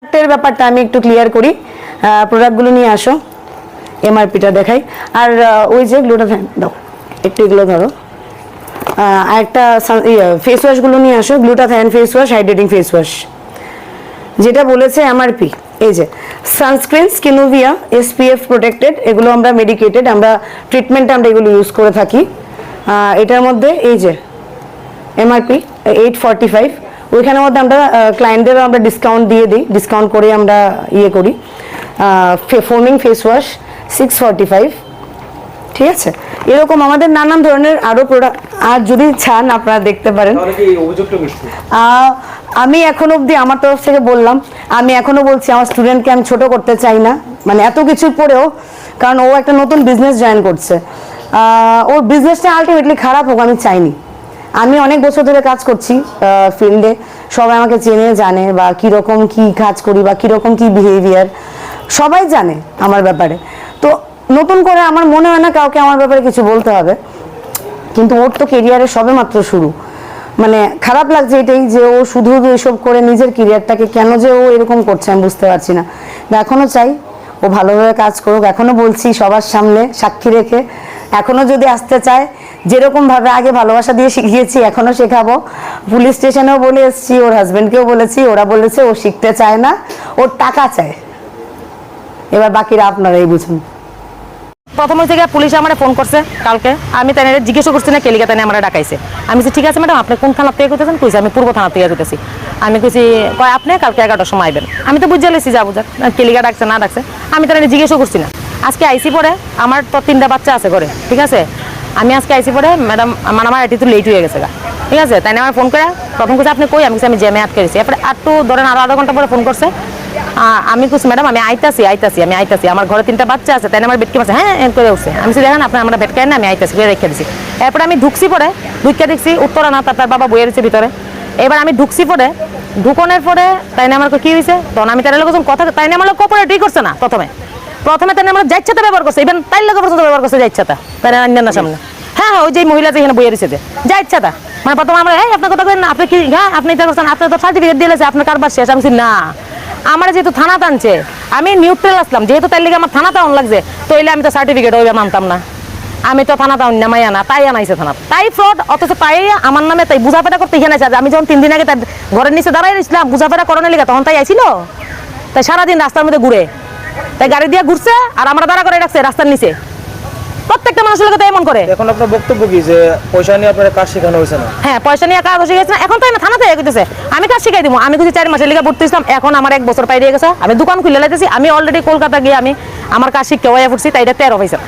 এর ব্যাপারটা আমি একটু ক্লিয়ার করি। প্রোডাক্টগুলো নিয়ে আসো, এমআরপিটা দেখাই। আর ওই যে গ্লুটাথাইন দাও, একটু এগুলো ধরো। আর একটা ফেস ওয়াশগুলো নিয়ে আসো, glutathione face wash, hydrating face wash. যেটা বলেছে এমআরপি, এই যে সানস্ক্রিন, স্কিনোভিয়া, এসপিএফ প্রোটেক্টেড, এগুলো আমরা মেডিকেটেড, আমরা ট্রিটমেন্টে আমরা এগুলো ইউজ করে থাকি। এটার মধ্যে এই যে এমআরপি 845, ওইখানের মধ্যে আমরা ক্লায়েন্টদেরও আমরা ডিসকাউন্ট দিয়ে দিই, ডিসকাউন্ট করে আমরা ইয়ে করি। ফোমিং ফেস ওয়াশ 645, ঠিক আছে। এরকম আমাদের নানান ধরনের আরো প্রোডাক্ট, আর যদি চান আপনারা দেখতে পারেন। আমি এখনো অবধি আমার তরফ থেকে বললাম, আমি এখনো বলছি আমার স্টুডেন্টকে আমি ছোট করতে চাই না, মানে এত কিছু পরেও, কারণ ও একটা নতুন বিজনেস জয়েন করছে। ওর বিজনেসটা আলটিমেটলি খারাপ হোক আমি চাইনি। আমি অনেক বছর ধরে কাজ করছি ফিল্ডে, সবাই আমাকে চেনে জানে, বা কীরকম কী কাজ করি বা কীরকম কী বিহেভিয়ার সবাই জানে আমার ব্যাপারে। তো নতুন করে আমার মনে হয় না কাউকে আমার ব্যাপারে কিছু বলতে হবে, কিন্তু ওর তো কেরিয়ারের সবে মাত্র শুরু। মানে খারাপ লাগছে এটাই যে ও শুধু এসব করে নিজের কেরিয়ারটাকে কেন যে ও এরকম করছে আমি বুঝতে পারছি না। এখনও চাই ও ভালোভাবে কাজ করুক, এখনও বলছি সবার সামনে সাক্ষী রেখে, এখনও যদি আসতে চায় যেরকমভাবে আগে ভালোবাসা দিয়ে শিখিয়েছি এখনও শেখাবো। পুলিশ স্টেশনেও বলে এসেছি, ওর হাজব্যান্ডকেও বলেছি, ওরা বলেছে ও শিখতে চায় না, ওর টাকা চায়। এবার বাকিরা আপনারাই বুঝুন। প্রথম থেকে পুলিশ আমার ফোন করছে কালকে, আমি তাই জিজ্ঞেস করছি না কেলিকা তাই আমার ডাকাইছে। আমি ঠিক আছে ম্যাডাম, আপনি কোন থানা থেকে করতেছেন? কইছে আমি পূর্ব থানা থেকে করতেছি। আমি কইছি কয় আপনি কালকে 11টার সময় আইবেন। আমি তো বুঝে লেছি যাবো যাক, কেলিকা ডাকছে না ডাকছে আমি তাই জিজ্ঞেসও করছি না। আজকে আইসি পরে আমার তো 3টা বাচ্চা আছে ঘরে, ঠিক আছে। আমি আজকে আইসি পরে ম্যাডাম আমার এটি তো লেট হয়ে গেছে গা, ঠিক আছে। তাই আমার ফোন করে প্রথম কইছে আপনি কই? আমি আমি জ্যামে আটকে গেছি। এরপরে একটু ধরেন আরো আধা ঘন্টা পরে ফোন করছে। আমি কইছি ম্যাডাম আমি আইতাছি আমার ঘরে 3টা বাচ্চা আছে, তাই আমার বেটকে পাচ্ছে হ্যাঁ এন করে উঠছে। আমি দেখেন আপনার আমরা বেটকে না, আমি আইতাছি রেখে দিছি। এরপরে আমি ঢুকছি পরে ঢুকে দেখছি উত্তরা না তার বাবা বইয়ে রয়েছে ভিতরে। এবার আমি ঢুকছি পরে, ঢুকনের পরে তাই আমার কি হয়েছে তখন আমি তাই লোক কথা তাই আমার লোক কোঅপারেটই করছে না। প্রথমে তাই আমরা যাইচ্ছাতে ব্যবহার করছে, ইভেন তাই লোক পর্যন্ত ব্যবহার করছে যাইচ্ছাতা তাই অন্যান্য সামনে। হ্যাঁ ওই যে মহিলা যে এখানে বইয়ে রয়েছে যে যাইচ্ছাতা, মানে প্রথমে আমরা এই আপনার কথা বলেন আপনি কি হ্যাঁ আপনি এটা করছেন, আপনার তো সার্টিফিকেট দিয়েছে আপনার কারবার শেষ। আমি না, আমার যেহেতু থানা টানছে আমি নিউট্রাল আসলাম, যেহেতু তাই লেগে আমার থানা টাউন লাগছে, তো এলে আমি তো সার্টিফিকেট ওইভাবে মানতাম না। আমি তো থানা টাউন নামাই আনা, তাই আনাইছে থানা, তাই ফ্রড। অথচ তাই আমার নামে তাই বুঝাপেটা করতে এখানে আছে। আমি যখন 3 দিন আগে তার ঘরের নিচে দাঁড়াই রয়েছিলাম বুঝাপেটা করানোর লেগে, তখন তাই আইছিল। তাই সারাদিন রাস্তার মধ্যে ঘুরে, তাই গাড়ি দিয়ে ঘুরছে আর আমরা দাঁড়া করে রাখছে রাস্তার নিচে। প্রত্যেকটা মানুষের কথা এমন করে। এখন আপনার বক্তব্য কি যে পয়সা নিয়ে আপনার কাজ শেখানো হয়েছে না? হ্যাঁ পয়সা নিয়ে কাজ শিখেছে না, এখন তাই না থানাতে কইতেছে আমি কাজ শিখাই দিব। আমি কিছু 4 মাসের লিগে ভর্তি হইছিলাম, এখন আমার 1 বছর পাইয়ে গেছে। আমি দোকান খুলে লাইতেছি, আমি অলরেডি কলকাতা গিয়ে আমি আমার কাজ শিখতে হয়ে পড়ছি, তাই এটা 13 পয়সা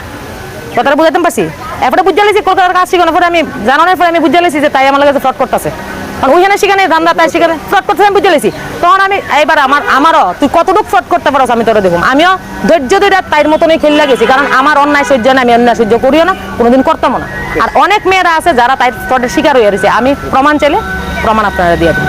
কথাটা বুঝাইতে পারছি। এরপরে বুঝে লেছি কলকাতার কাজ শিখানোর পরে আমি জানানোর পরে আমি বুঝে লেছি যে তাই আমার কাছে ফ্রড করতেছে, কারণ ওইখানে সেখানে ধান্দা তাই সেখানে ফ্রড করতেছে আমি বুঝে লেছি। তখন আমি এইবার আমারও তুই কতটুকু ফ্রড করতে পারো আমি তোরা দেখুন। আমিও ধৈর্য ধরে তাইর মতনই খেলে গেছি, কারণ আমার অন্যায় সহ্য না, আমি অন্যায় সহ্য করিও না, কোনোদিন করতামও না। আর অনেক মেয়েরা আছে যারা তাই ফ্রডের শিকার হয়ে রয়েছে, আমি প্রমাণ চাইলে প্রমাণ আপনারা দিয়ে দিন।